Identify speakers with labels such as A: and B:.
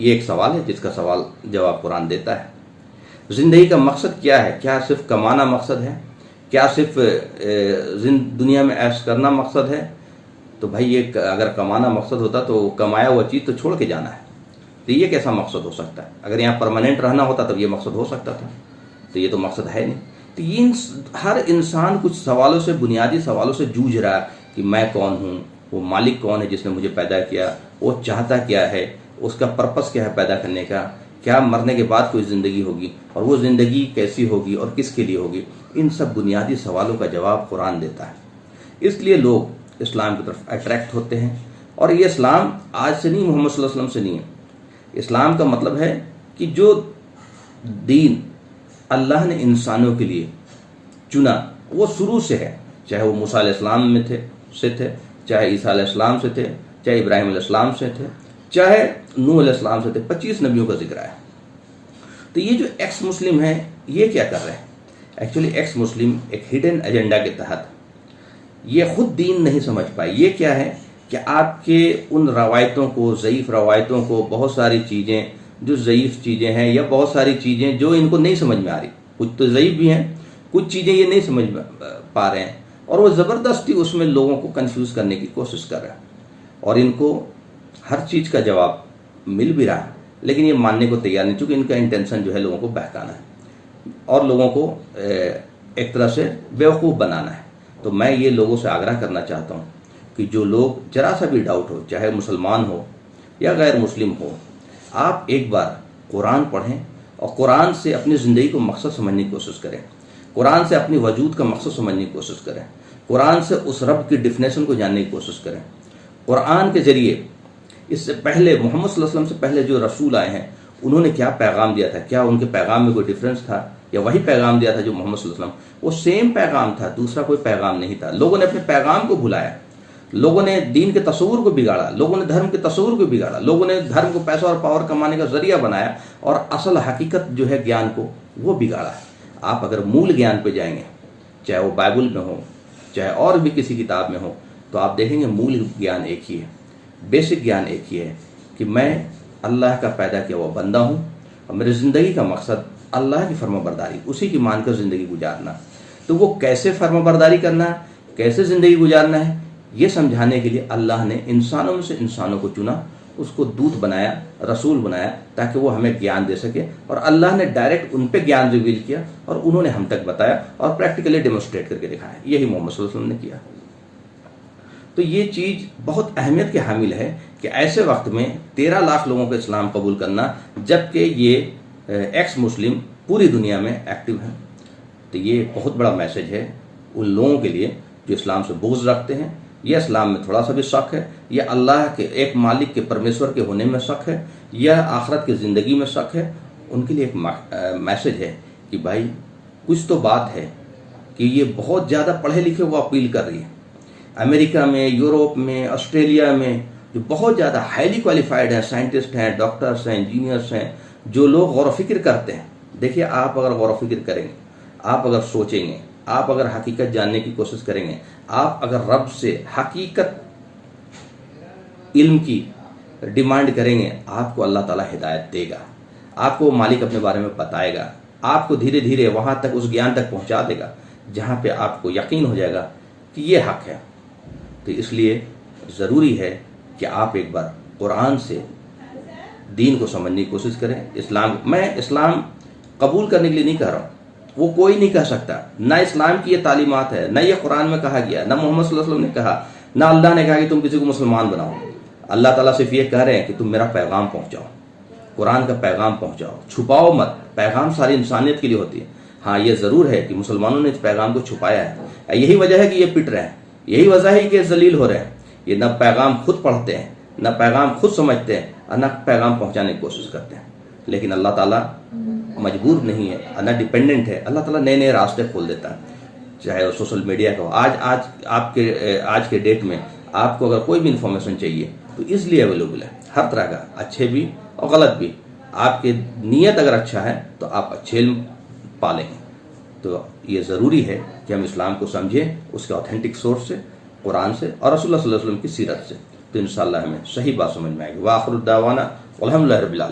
A: یہ ایک سوال ہے جس کا سوال جواب قرآن دیتا ہے. زندگی کا مقصد کیا ہے؟ کیا صرف کمانا مقصد ہے؟ کیا صرف دنیا میں عیش کرنا مقصد ہے؟ تو بھائی یہ اگر کمانا مقصد ہوتا تو کمایا ہوا چیز تو چھوڑ کے جانا ہے. تو یہ کیسا مقصد ہو سکتا ہے؟ اگر یہاں پرماننٹ رہنا ہوتا تب یہ مقصد ہو سکتا تھا. تو یہ تو مقصد ہے نہیں. تو یہ ہر انسان کچھ سوالوں سے، بنیادی سوالوں سے جوجھ رہا ہے کہ میں کون ہوں، وہ مالک کون ہے جس نے مجھے پیدا کیا، وہ چاہتا کیا ہے، اس کا پرپس کیا ہے پیدا کرنے کا، کیا مرنے کے بعد کوئی زندگی ہوگی، اور وہ زندگی کیسی ہوگی اور کس کے لیے ہوگی. ان سب بنیادی سوالوں کا جواب قرآن دیتا ہے. اس لیے لوگ اسلام کی طرف اٹریکٹ ہوتے ہیں. اور یہ اسلام آج سے نہیں، محمد صلی اللہ علیہ وسلم سے نہیں ہے. اسلام کا مطلب ہے کہ جو دین اللہ نے انسانوں کے لیے چنا وہ شروع سے ہے، چاہے وہ موسیٰ علیہ السلام میں تھے، چاہے عیسیٰ علیہ السلام سے تھے، چاہے ابراہیم علیہ السلام سے تھے، چاہے نوح علیہ السلام سے تھے. 25 نبیوں کا ذکر ہے. تو یہ جو ایکس مسلم ہیں یہ کیا کر رہے ہیں؟ ایکچولی ایکس مسلم ایک ہڈن ایجنڈا کے تحت یہ خود دین نہیں سمجھ پائے. یہ کیا ہے کہ آپ کے ان روایتوں کو، ضعیف روایتوں کو، بہت ساری چیزیں جو ضعیف چیزیں ہیں یا بہت ساری چیزیں جو ان کو نہیں سمجھ میں آ رہی، کچھ تو ضعیف بھی ہیں، کچھ چیزیں یہ نہیں سمجھ پا رہے ہیں، اور وہ زبردستی اس میں لوگوں کو کنفیوز کرنے کی کوشش کر رہے ہیں. اور ان کو ہر چیز کا جواب مل بھی رہا ہے لیکن یہ ماننے کو تیار نہیں، چونکہ ان کا انٹینشن جو ہے لوگوں کو بہکانا ہے اور لوگوں کو ایک طرح سے بیوقوف بنانا ہے. تو میں یہ لوگوں سے آگرہ کرنا چاہتا ہوں کہ جو لوگ ذرا سا بھی ڈاؤٹ ہو، چاہے مسلمان ہو یا غیر مسلم ہو، آپ ایک بار قرآن پڑھیں اور قرآن سے اپنی زندگی کو مقصد سمجھنے کی کوشش کریں. قرآن سے اپنی وجود کا مقصد سمجھنے کی کوشش کریں. قرآن سے اس رب کی ڈیفینیشن کو جاننے کی کوشش کریں. قرآن کے ذریعے اس سے پہلے محمد صلی اللہ علیہ وسلم سے پہلے جو رسول آئے ہیں انہوں نے کیا پیغام دیا تھا، کیا ان کے پیغام میں کوئی ڈفرینس تھا یا وہی پیغام دیا تھا جو محمد صلی اللہ علیہ وسلم، وہ سیم پیغام تھا، دوسرا کوئی پیغام نہیں تھا. لوگوں نے اپنے پیغام کو بھلایا، لوگوں نے دین کے تصور کو بگاڑا، لوگوں نے دھرم کے تصور کو بگاڑا، لوگوں نے دھرم کو پیسہ اور پاور کمانے کا ذریعہ بنایا اور اصل حقیقت جو ہے گیان کو وہ بگاڑا. آپ اگر مول گیان پہ جائیں گے، چاہے وہ بائبل میں ہو چاہے اور بھی کسی کتاب میں ہو، تو آپ دیکھیں گے مول گیان ایک ہی ہے، بیسک گیان ایک ہی ہے کہ میں اللہ کا پیدا کیا ہوا بندہ ہوں اور میری زندگی کا مقصد اللہ کی فرما برداری، اسی کی مان کر زندگی گزارنا. تو وہ کیسے فرما برداری کرنا ہے، کیسے زندگی گزارنا ہے، یہ سمجھانے کے لیے اللہ نے انسانوں میں سے انسانوں کو چنا، اس کو دودت بنایا، رسول بنایا تاکہ وہ ہمیں گیان دے سکے. اور اللہ نے ڈائریکٹ ان پہ گیان ریویل کیا اور انہوں نے ہم تک بتایا اور پریکٹیکلی ڈیمونسٹریٹ کر کے دکھایا. یہی محمد صلی اللہ علیہ وسلم نے کیا. تو یہ چیز بہت اہمیت کے حامل ہے کہ ایسے وقت میں 13 لاکھ لوگوں کو اسلام قبول کرنا، جبکہ یہ ایکس مسلم پوری دنیا میں ایکٹیو ہیں. تو یہ بہت بڑا میسج ہے ان لوگوں کے لیے جو اسلام سے بغض رکھتے ہیں، یا اسلام میں تھوڑا سا بھی شک ہے، یا اللہ کے ایک مالک کے پرمیشور کے ہونے میں شک ہے، یا آخرت کی زندگی میں شک ہے. ان کے لیے ایک میسج ہے کہ بھائی کچھ تو بات ہے کہ یہ بہت زیادہ پڑھے لکھے وہ اپیل کر رہی ہے. امریکہ میں، یوروپ میں، آسٹریلیا میں جو بہت زیادہ ہائیلی کوالیفائڈ ہیں، سائنٹسٹ ہیں، ڈاکٹرس ہیں، انجینئرس ہیں، جو لوگ غور و فکر کرتے ہیں. دیکھیے آپ اگر غور و فکر کریں گے، آپ اگر سوچیں گے، آپ اگر حقیقت جاننے کی کوشش کریں گے، آپ اگر رب سے حقیقت علم کی ڈیمانڈ کریں گے، آپ کو اللہ تعالیٰ ہدایت دے گا، آپ کو مالک اپنے بارے میں بتائے گا، آپ کو دھیرے دھیرے وہاں تک اس گیان تک پہنچا دے گا جہاں پہ آپ کو یقین ہو جائے گا کہ یہ حق ہے. تو اس لیے ضروری ہے کہ آپ ایک بار قرآن سے دین کو سمجھنے کی کوشش کریں. میں اسلام قبول کرنے کے لیے نہیں کہہ رہا ہوں، وہ کوئی نہیں کہہ سکتا. نہ اسلام کی یہ تعلیمات ہے، نہ یہ قرآن میں کہا گیا، نہ محمد صلی اللہ علیہ وسلم نے کہا، نہ اللہ نے کہا کہ تم کسی کو مسلمان بناؤ. اللہ تعالیٰ صرف یہ کہہ رہے ہیں کہ تم میرا پیغام پہنچاؤ، قرآن کا پیغام پہنچاؤ، چھپاؤ مت. پیغام ساری انسانیت کے لیے ہوتی ہے. ہاں یہ ضرور ہے کہ مسلمانوں نے اس پیغام کو چھپایا ہے. یہی وجہ ہے کہ یہ پٹ رہے ہیں، یہی وجہ ہے کہ یہ ذلیل ہو رہے ہیں. یہ نہ پیغام خود پڑھتے ہیں، نہ پیغام خود سمجھتے ہیں، اور نہ پیغام پہنچانے کی کوشش کرتے ہیں. لیکن اللہ تعالیٰ مجبور نہیں ہے، نہ ڈیپینڈنٹ ہے. اللہ تعالیٰ نئے نئے راستے کھول دیتا ہے، چاہے وہ سوشل میڈیا کا ہو. آج کے ڈیٹ میں آپ کو اگر کوئی بھی انفارمیشن چاہیے تو ایزلی اویلیبل ہے، ہر طرح کا، اچھے بھی اور غلط بھی. آپ کی نیت اگر اچھا ہے تو آپ اچھے علم پالیں گے. تو یہ ضروری ہے کہ ہم اسلام کو سمجھیں اس کے آتھینٹک سورس سے، قرآن سے اور رسول اللہ صلی اللہ علیہ وسلم کی سیرت سے. تو انشاءاللہ ہمیں صحیح بات سمجھ میں آئے گی. وآخر الدعوانا الحمدللہ رب العالمین.